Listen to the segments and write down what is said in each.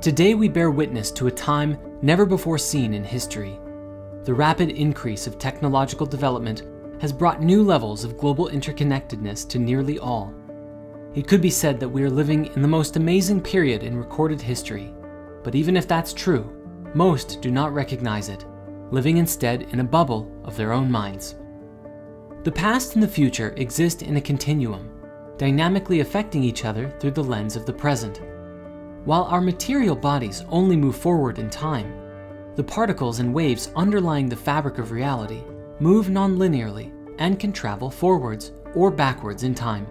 Today we bear witness to a time never before seen in history. The rapid increase of technological development has brought new levels of global interconnectedness to nearly all. It could be said that we are living in the most amazing period in recorded history, but even if that's true, most do not recognize it, living instead in a bubble of their own minds. The past and the future exist in a continuum, dynamically affecting each other through the lens of the present. While our material bodies only move forward in time, the particles and waves underlying the fabric of reality move non-linearly and can travel forwards or backwards in time.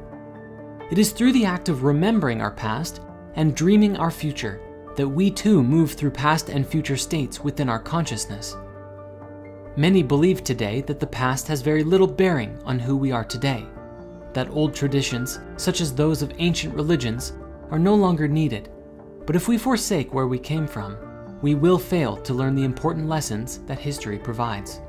It is through the act of remembering our past and dreaming our future that we too move through past and future states within our consciousness. Many believe today that the past has very little bearing on who we are today, that old traditions, such as those of ancient religions, are no longer needed. But if we forsake where we came from, we will fail to learn the important lessons that history provides.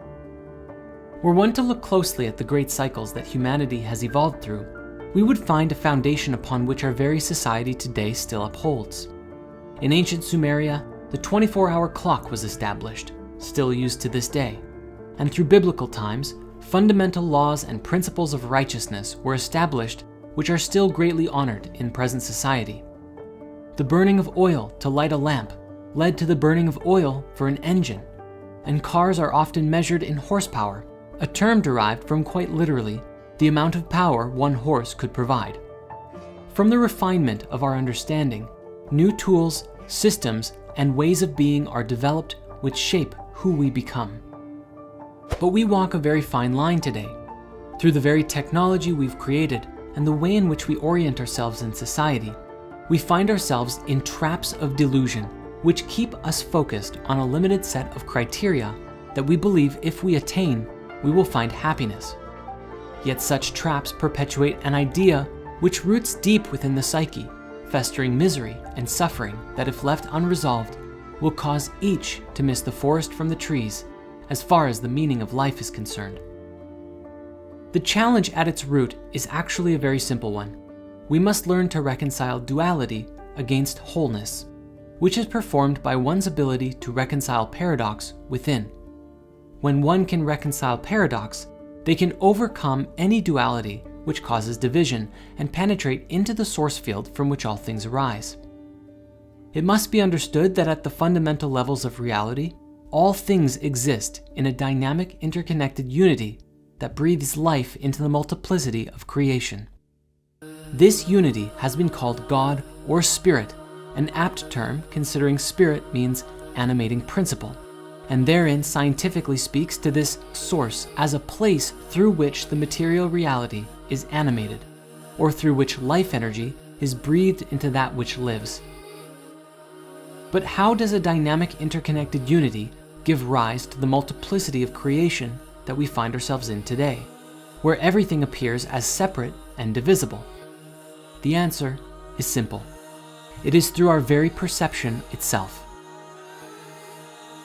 Were one to look closely at the great cycles that humanity has evolved through, we would find a foundation upon which our very society today still upholds. In ancient Sumeria, the 24-hour clock was established, still used to this day, and through biblical times, fundamental laws and principles of righteousness were established which are still greatly honored in present society. The burning of oil to light a lamp led to the burning of oil for an engine, and cars are often measured in horsepower, a term derived from quite literally the amount of power one horse could provide. From the refinement of our understanding, new tools, systems, and ways of being are developed which shape who we become. But we walk a very fine line today. Through the very technology we've created and the way in which we orient ourselves in society, we find ourselves in traps of delusion which keep us focused on a limited set of criteria that we believe if we attain, we will find happiness. Yet such traps perpetuate an idea which roots deep within the psyche, festering misery and suffering that, if left unresolved, will cause each to miss the forest from the trees as far as the meaning of life is concerned. The challenge at its root is actually a very simple one. We must learn to reconcile duality against wholeness, which is performed by one's ability to reconcile paradox within. When one can reconcile paradox, they can overcome any duality which causes division and penetrate into the source field from which all things arise. It must be understood that at the fundamental levels of reality, all things exist in a dynamic, interconnected unity that breathes life into the multiplicity of creation. This unity has been called God or Spirit, an apt term considering spirit means animating principle, and therein scientifically speaks to this source as a place through which the material reality is animated, or through which life energy is breathed into that which lives. But how does a dynamic interconnected unity give rise to the multiplicity of creation that we find ourselves in today, where everything appears as separate and divisible? The answer is simple. It is through our very perception itself.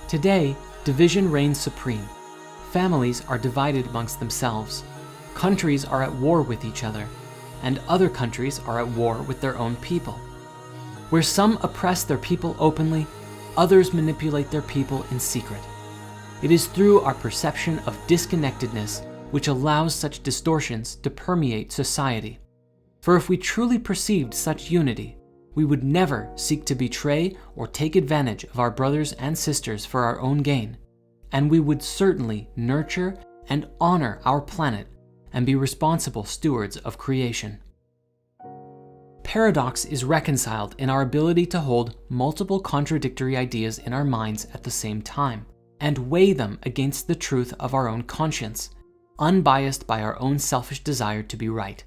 Today, division reigns supreme. Families are divided amongst themselves. Countries are at war with each other, and other countries are at war with their own people. Where some oppress their people openly, others manipulate their people in secret. It is through our perception of disconnectedness which allows such distortions to permeate society. For if we truly perceived such unity, we would never seek to betray or take advantage of our brothers and sisters for our own gain, and we would certainly nurture and honor our planet and be responsible stewards of creation. Paradox is reconciled in our ability to hold multiple contradictory ideas in our minds at the same time and weigh them against the truth of our own conscience, unbiased by our own selfish desire to be right.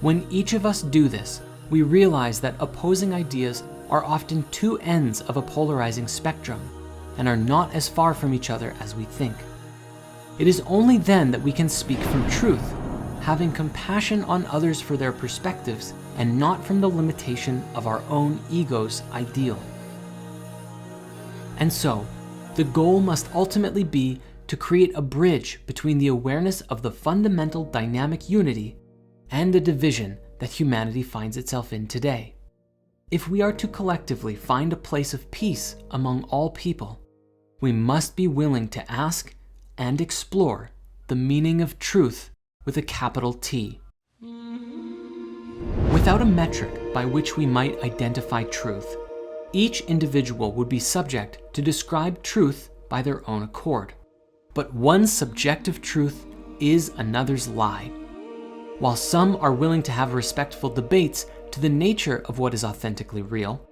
When each of us do this, we realize that opposing ideas are often two ends of a polarizing spectrum and are not as far from each other as we think. It is only then that we can speak from truth, having compassion on others for their perspectives and not from the limitation of our own ego's ideal. And so, the goal must ultimately be to create a bridge between the awareness of the fundamental dynamic unity and the division that humanity finds itself in today. If we are to collectively find a place of peace among all people, we must be willing to ask and explore the meaning of truth with a capital T. Without a metric by which we might identify truth, each individual would be subject to describe truth by their own accord. But one subjective truth is another's lie. While some are willing to have respectful debates to the nature of what is authentically real,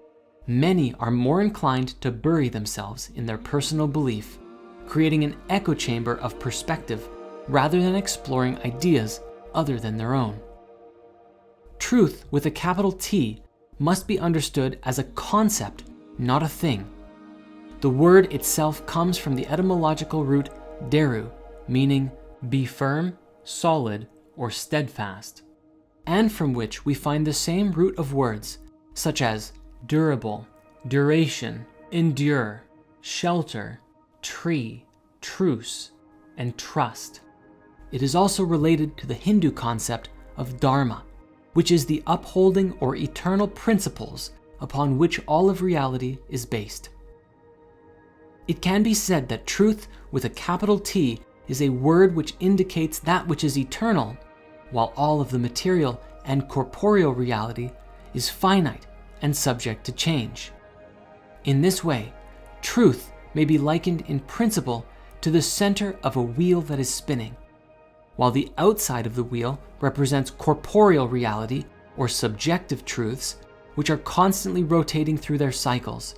many are more inclined to bury themselves in their personal belief, creating an echo chamber of perspective rather than exploring ideas other than their own. Truth with a capital T must be understood as a concept, not a thing. The word itself comes from the etymological root deru, meaning be firm, solid, or steadfast, and from which we find the same root of words such as durable, duration, endure, shelter, tree, truce, and trust. It is also related to the Hindu concept of dharma, which is the upholding or eternal principles upon which all of reality is based. It can be said that truth with a capital T is a word which indicates that which is eternal, while all of the material and corporeal reality is finite and subject to change. In this way, truth may be likened in principle to the center of a wheel that is spinning, while the outside of the wheel represents corporeal reality or subjective truths, which are constantly rotating through their cycles.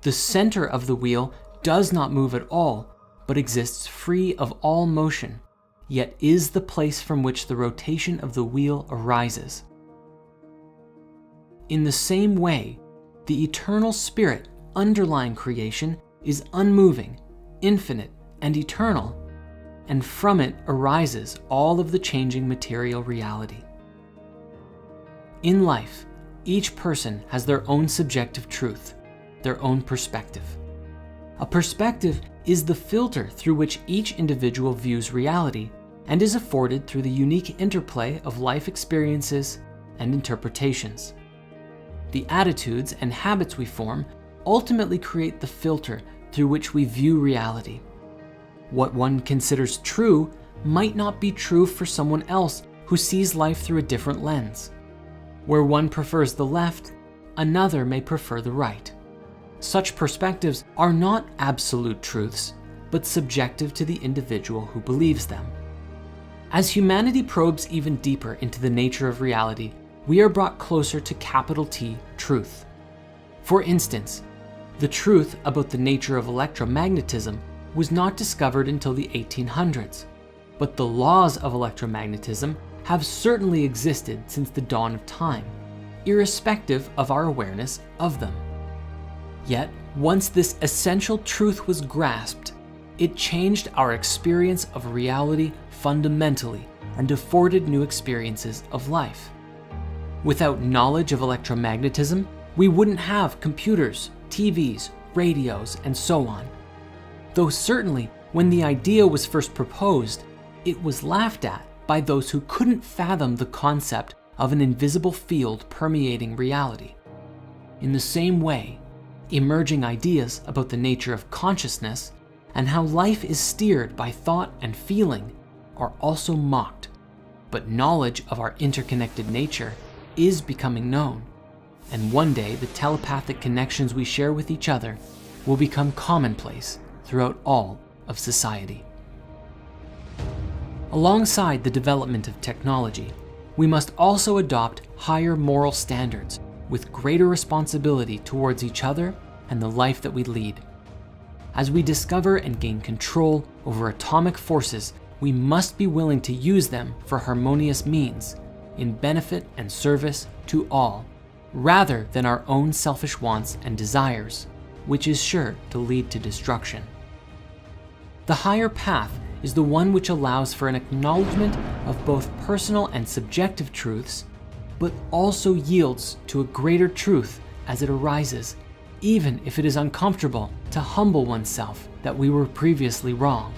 The center of the wheel does not move at all, but exists free of all motion, yet is the place from which the rotation of the wheel arises. In the same way, the eternal spirit underlying creation is unmoving, infinite, and eternal, and from it arises all of the changing material reality. In life, each person has their own subjective truth, their own perspective. A perspective is the filter through which each individual views reality and is afforded through the unique interplay of life experiences and interpretations. The attitudes and habits we form ultimately create the filter through which we view reality. What one considers true might not be true for someone else who sees life through a different lens. Where one prefers the left, another may prefer the right. Such perspectives are not absolute truths, but subjective to the individual who believes them. As humanity probes even deeper into the nature of reality, we are brought closer to capital T truth. For instance, the truth about the nature of electromagnetism was not discovered until the 1800s, but the laws of electromagnetism have certainly existed since the dawn of time, irrespective of our awareness of them. Yet, once this essential truth was grasped, it changed our experience of reality fundamentally and afforded new experiences of life. Without knowledge of electromagnetism, we wouldn't have computers, TVs, radios, and so on. Though certainly, when the idea was first proposed, it was laughed at by those who couldn't fathom the concept of an invisible field permeating reality. In the same way, emerging ideas about the nature of consciousness and how life is steered by thought and feeling are also mocked, but knowledge of our interconnected nature is becoming known, and one day the telepathic connections we share with each other will become commonplace throughout all of society. Alongside the development of technology, we must also adopt higher moral standards with greater responsibility towards each other and the life that we lead. As we discover and gain control over atomic forces, we must be willing to use them for harmonious means, in benefit and service to all, rather than our own selfish wants and desires, which is sure to lead to destruction. The higher path is the one which allows for an acknowledgement of both personal and subjective truths, but also yields to a greater truth as it arises, even if it is uncomfortable to humble oneself that we were previously wrong.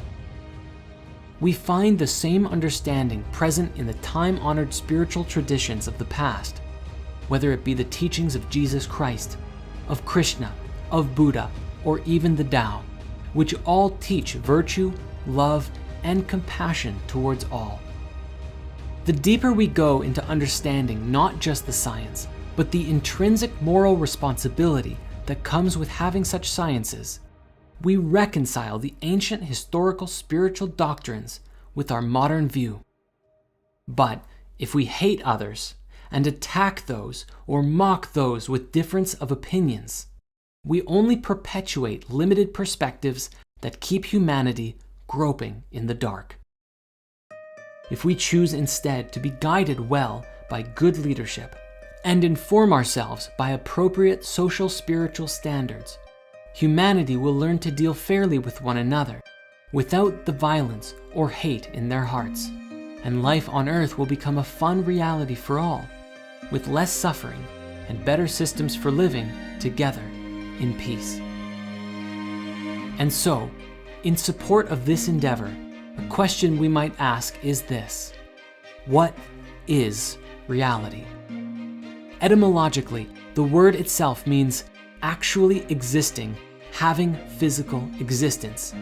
We find the same understanding present in the time-honored spiritual traditions of the past. whether it be the teachings of Jesus Christ, of Krishna, of Buddha, or even the Tao, which all teach virtue, love, and compassion towards all. The deeper we go into understanding not just the science, but the intrinsic moral responsibility that comes with having such sciences, we reconcile the ancient historical spiritual doctrines with our modern view. But if we hate others and attack those or mock those with difference of opinions, we only perpetuate limited perspectives that keep humanity groping in the dark. If we choose instead to be guided well by good leadership and inform ourselves by appropriate social spiritual standards, humanity will learn to deal fairly with one another without the violence or hate in their hearts, and life on earth will become a fun reality for all, with less suffering and better systems for living together in peace. And so, in support of this endeavor, a question we might ask is this: what is reality? Etymologically, the word itself means actually existing, having physical existence,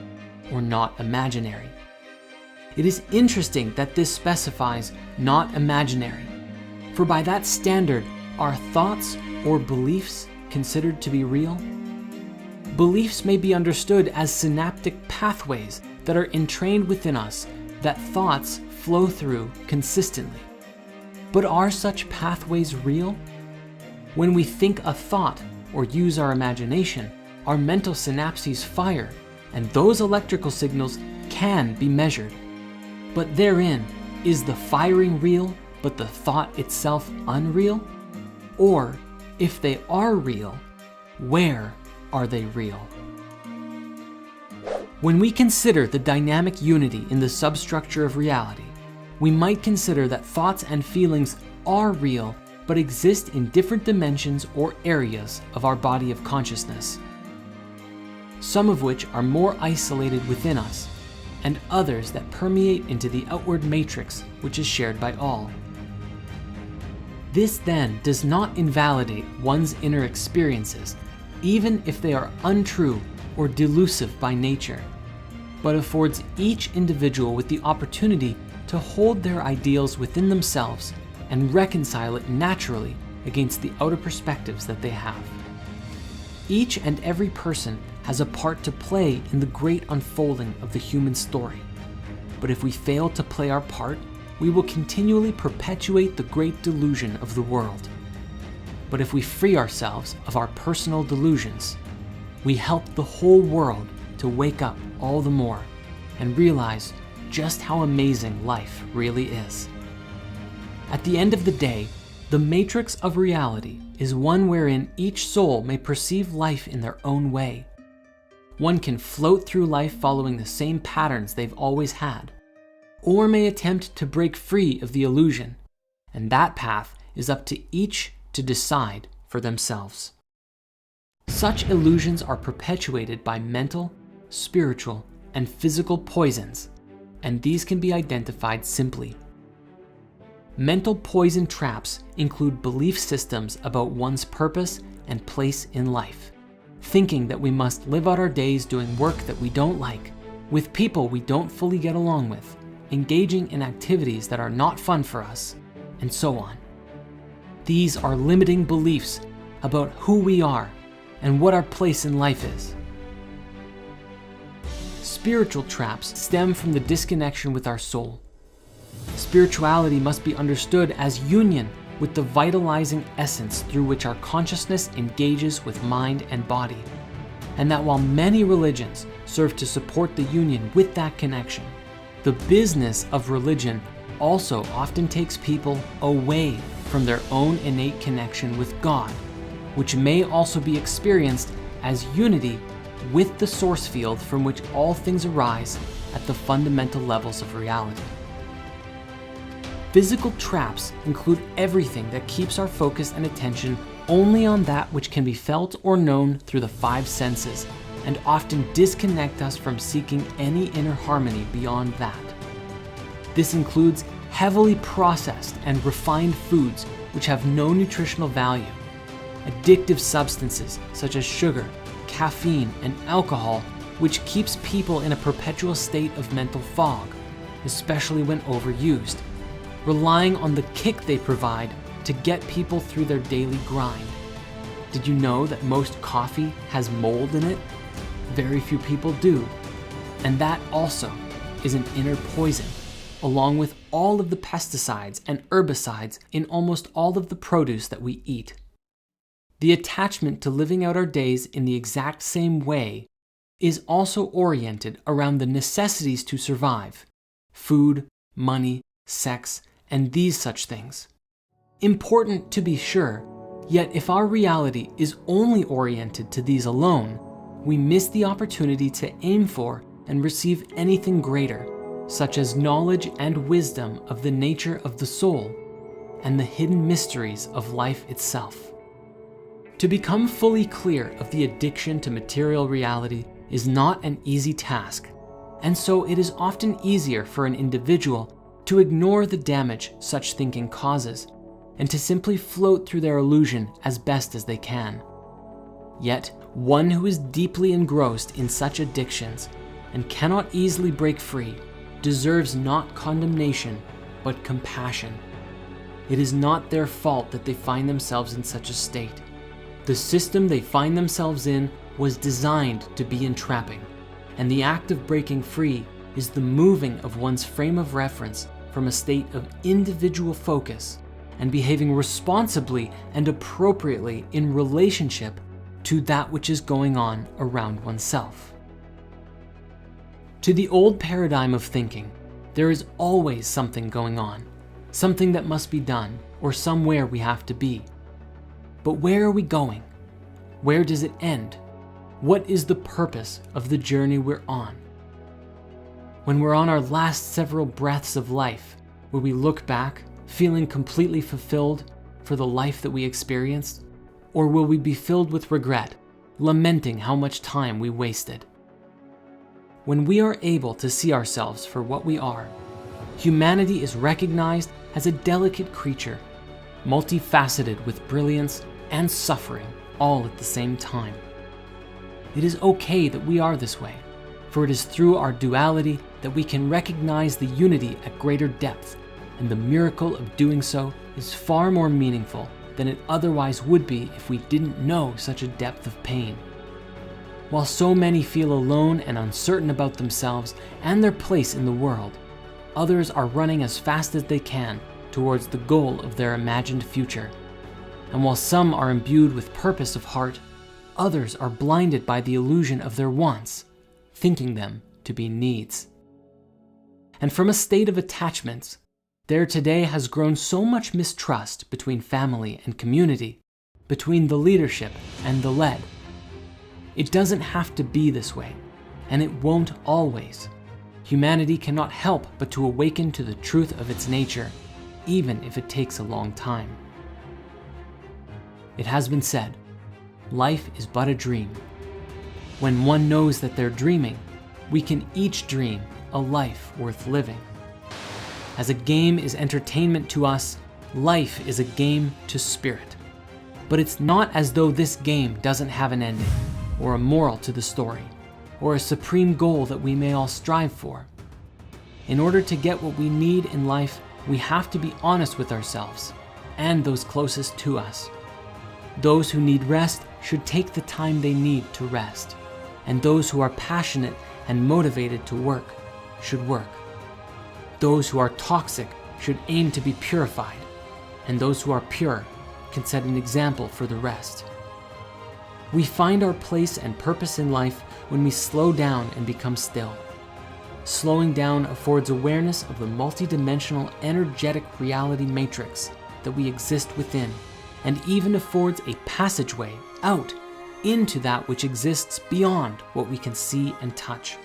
or not imaginary. It is interesting that this specifies not imaginary, for by that standard, are thoughts or beliefs considered to be real? Beliefs may be understood as synaptic pathways that are entrained within us that thoughts flow through consistently. But are such pathways real? When we think a thought or use our imagination, our mental synapses fire, and those electrical signals can be measured. But therein, is the firing real, but the thought itself unreal? Or, if they are real, where are they real? When we consider the dynamic unity in the substructure of reality, we might consider that thoughts and feelings are real, but exist in different dimensions or areas of our body of consciousness, some of which are more isolated within us, and others that permeate into the outward matrix which is shared by all. This then does not invalidate one's inner experiences, even if they are untrue or delusive by nature, but affords each individual with the opportunity to hold their ideals within themselves and reconcile it naturally against the outer perspectives that they have. Each and every person has a part to play in the great unfolding of the human story. But if we fail to play our part, we will continually perpetuate the great delusion of the world. But if we free ourselves of our personal delusions, we help the whole world to wake up all the more and realize just how amazing life really is. At the end of the day, the matrix of reality is one wherein each soul may perceive life in their own way. One can float through life following the same patterns they've always had, or may attempt to break free of the illusion, and that path is up to each to decide for themselves. Such illusions are perpetuated by mental, spiritual, and physical poisons, and these can be identified simply. Mental poison traps include belief systems about one's purpose and place in life, thinking that we must live out our days doing work that we don't like, with people we don't fully get along with, engaging in activities that are not fun for us, and so on. These are limiting beliefs about who we are and what our place in life is. Spiritual traps stem from the disconnection with our soul. Spirituality must be understood as union with the vitalizing essence through which our consciousness engages with mind and body, and that while many religions serve to support the union with that connection, the business of religion also often takes people away from their own innate connection with God, which may also be experienced as unity with the source field from which all things arise at the fundamental levels of reality. Physical traps include everything that keeps our focus and attention only on that which can be felt or known through the five senses, and often disconnect us from seeking any inner harmony beyond that. This includes heavily processed and refined foods which have no nutritional value, addictive substances such as sugar, caffeine, and alcohol, which keeps people in a perpetual state of mental fog, especially when overused, relying on the kick they provide to get people through their daily grind. Did you know that most coffee has mold in it? Very few people do. And that also is an inner poison, along with all of the pesticides and herbicides in almost all of the produce that we eat. The attachment to living out our days in the exact same way is also oriented around the necessities to survive: food, money, sex, and these such things. Important to be sure, yet if our reality is only oriented to these alone, we miss the opportunity to aim for and receive anything greater, such as knowledge and wisdom of the nature of the soul and the hidden mysteries of life itself. To become fully clear of the addiction to material reality is not an easy task, and so it is often easier for an individual to ignore the damage such thinking causes and to simply float through their illusion as best as they can. Yet, one who is deeply engrossed in such addictions and cannot easily break free deserves not condemnation, but compassion. It is not their fault that they find themselves in such a state. The system they find themselves in was designed to be entrapping, and the act of breaking free is the moving of one's frame of reference from a state of individual focus and behaving responsibly and appropriately in relationship to that which is going on around oneself. To the old paradigm of thinking, there is always something going on, something that must be done, or somewhere we have to be. But where are we going? Where does it end? What is the purpose of the journey we're on? When we're on our last several breaths of life, will we look back, feeling completely fulfilled for the life that we experienced? Or will we be filled with regret, lamenting how much time we wasted? When we are able to see ourselves for what we are, humanity is recognized as a delicate creature, multifaceted with brilliance and suffering all at the same time. It is okay that we are this way, for it is through our duality that we can recognize the unity at greater depth, and the miracle of doing so is far more meaningful than it otherwise would be if we didn't know such a depth of pain. While so many feel alone and uncertain about themselves and their place in the world, others are running as fast as they can towards the goal of their imagined future. And while some are imbued with purpose of heart, others are blinded by the illusion of their wants, thinking them to be needs. And from a state of attachments, there today has grown so much mistrust between family and community, between the leadership and the led. It doesn't have to be this way, and it won't always. Humanity cannot help but to awaken to the truth of its nature, even if it takes a long time. It has been said, life is but a dream. When one knows that they're dreaming, we can each dream a life worth living. As a game is entertainment to us, life is a game to spirit. But it's not as though this game doesn't have an ending, or a moral to the story, or a supreme goal that we may all strive for. In order to get what we need in life, we have to be honest with ourselves and those closest to us. Those who need rest should take the time they need to rest, and those who are passionate and motivated to work should work. Those who are toxic should aim to be purified, and those who are pure can set an example for the rest. We find our place and purpose in life when we slow down and become still. Slowing down affords awareness of the multidimensional energetic reality matrix that we exist within, and even affords a passageway out into that which exists beyond what we can see and touch.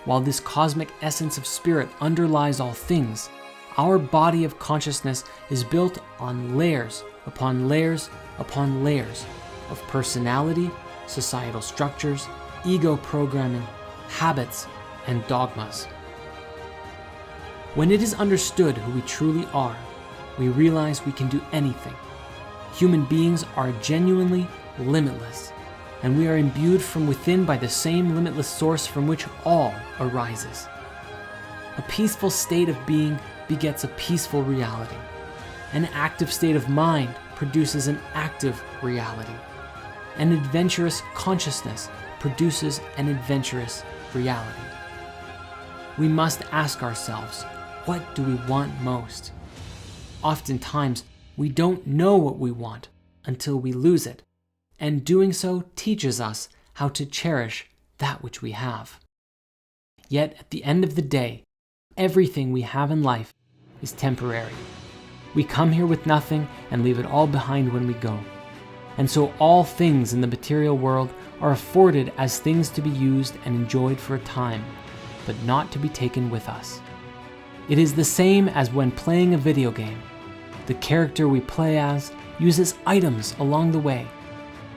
While this cosmic essence of spirit underlies all things, our body of consciousness is built on layers upon layers upon layers of personality, societal structures, ego programming, habits, and dogmas. When it is understood who we truly are, we realize we can do anything. Human beings are genuinely limitless, and we are imbued from within by the same limitless source from which all arises. A peaceful state of being begets a peaceful reality. An active state of mind produces an active reality. An adventurous consciousness produces an adventurous reality. We must ask ourselves, what do we want most? Oftentimes, we don't know what we want until we lose it, and doing so teaches us how to cherish that which we have. Yet at the end of the day, everything we have in life is temporary. We come here with nothing and leave it all behind when we go. And so all things in the material world are afforded as things to be used and enjoyed for a time, but not to be taken with us. It is the same as when playing a video game. The character we play as uses items along the way,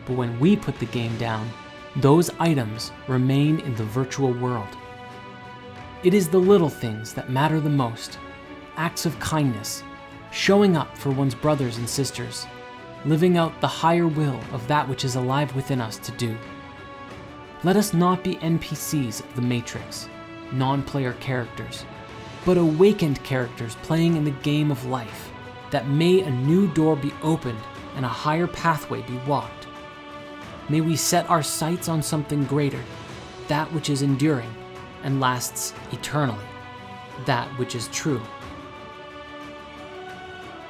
but when we put the game down, those items remain in the virtual world. It is the little things that matter the most, acts of kindness, showing up for one's brothers and sisters, living out the higher will of that which is alive within us to do. Let us not be NPCs of the Matrix, non-player characters, but awakened characters playing in the game of life, that may a new door be opened and a higher pathway be walked. May we set our sights on something greater, that which is enduring and lasts eternally, that which is true.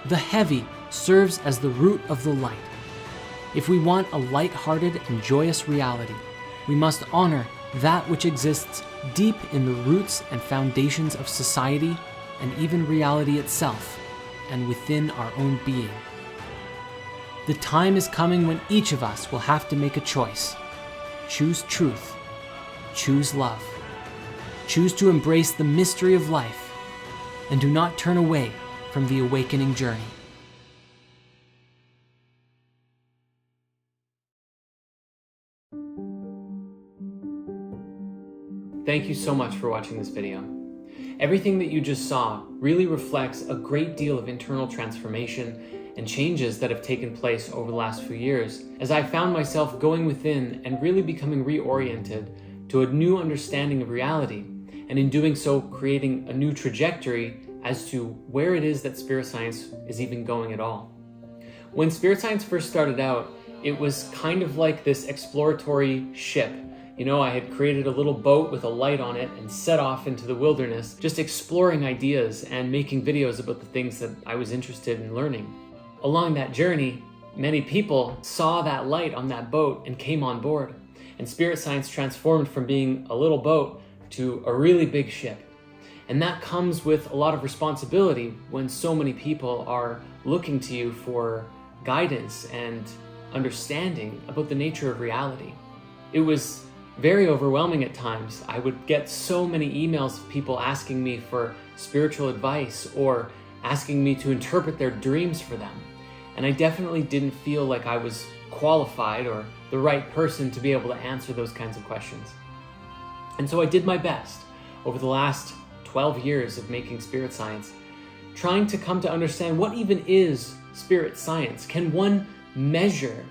The heavy serves as the root of the light. If we want a light-hearted and joyous reality, we must honor that which exists deep in the roots and foundations of society and even reality itself, and within our own being. The time is coming when each of us will have to make a choice. Choose truth. Choose love. Choose to embrace the mystery of life, and do not turn away from the awakening journey. Thank you so much for watching this video. Everything that you just saw really reflects a great deal of internal transformation and changes that have taken place over the last few years, as I found myself going within and really becoming reoriented to a new understanding of reality, and in doing so creating a new trajectory as to where it is that spirit science is even going at all. When spirit science first started out, it was kind of like this exploratory ship. You know, I had created a little boat with a light on it and set off into the wilderness, just exploring ideas and making videos about the things that I was interested in learning. Along that journey, many people saw that light on that boat and came on board, and spirit science transformed from being a little boat to a really big ship. And that comes with a lot of responsibility when so many people are looking to you for guidance and understanding about the nature of reality. It was very overwhelming at times. I would get so many emails of people asking me for spiritual advice or asking me to interpret their dreams for them. And I definitely didn't feel like I was qualified or the right person to be able to answer those kinds of questions. And so I did my best over the last 12 years of making spirit science, trying to come to understand what even is spirit science. Can one measure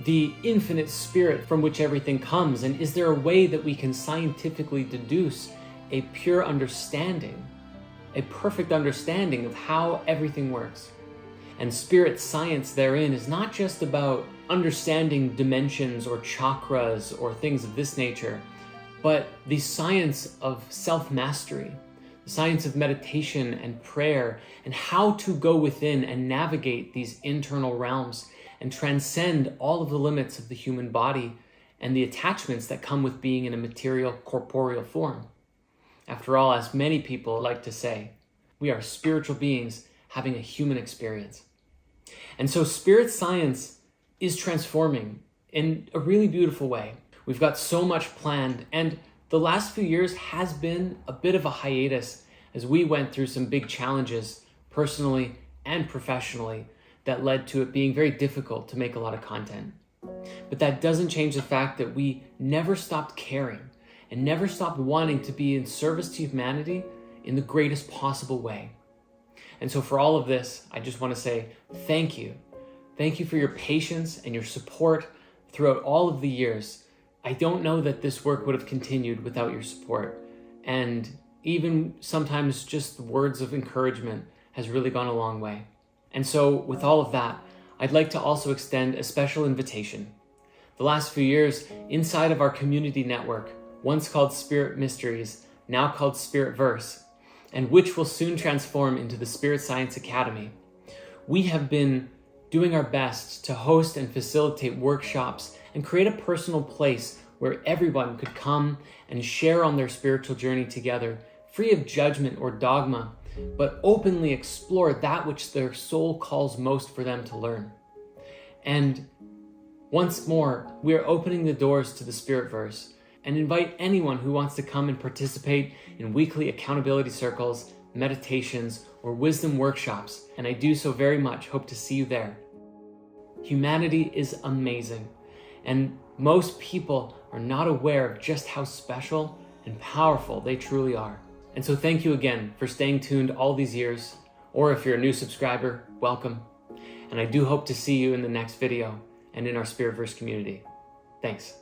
the infinite spirit from which everything comes? And is there a way that we can scientifically deduce a pure understanding, a perfect understanding of how everything works? And spirit science therein is not just about understanding dimensions or chakras or things of this nature, but the science of self-mastery, the science of meditation and prayer, and how to go within and navigate these internal realms and transcend all of the limits of the human body and the attachments that come with being in a material, corporeal form. After all, as many people like to say, we are spiritual beings having a human experience. And so spirit science is transforming in a really beautiful way. We've got so much planned, and the last few years has been a bit of a hiatus as we went through some big challenges personally and professionally that led to it being very difficult to make a lot of content. But that doesn't change the fact that we never stopped caring and never stopped wanting to be in service to humanity in the greatest possible way. And so for all of this, I just want to say thank you. Thank you for your patience and your support throughout all of the years. I don't know that this work would have continued without your support. And even sometimes just words of encouragement has really gone a long way. And so with all of that, I'd like to also extend a special invitation. The last few years, inside of our community network, once called Spirit Mysteries, now called Spiritverse, and which will soon transform into the Spirit Science Academy, we have been doing our best to host and facilitate workshops and create a personal place where everyone could come and share on their spiritual journey together, free of judgment or dogma, but openly explore that which their soul calls most for them to learn. And once more, we are opening the doors to the Spiritverse and invite anyone who wants to come and participate in weekly accountability circles, meditations, or wisdom workshops, and I do so very much hope to see you there. Humanity is amazing, and most people are not aware of just how special and powerful they truly are. And so thank you again for staying tuned all these years, or if you're a new subscriber, welcome. And I do hope to see you in the next video and in our Spiritverse community. Thanks.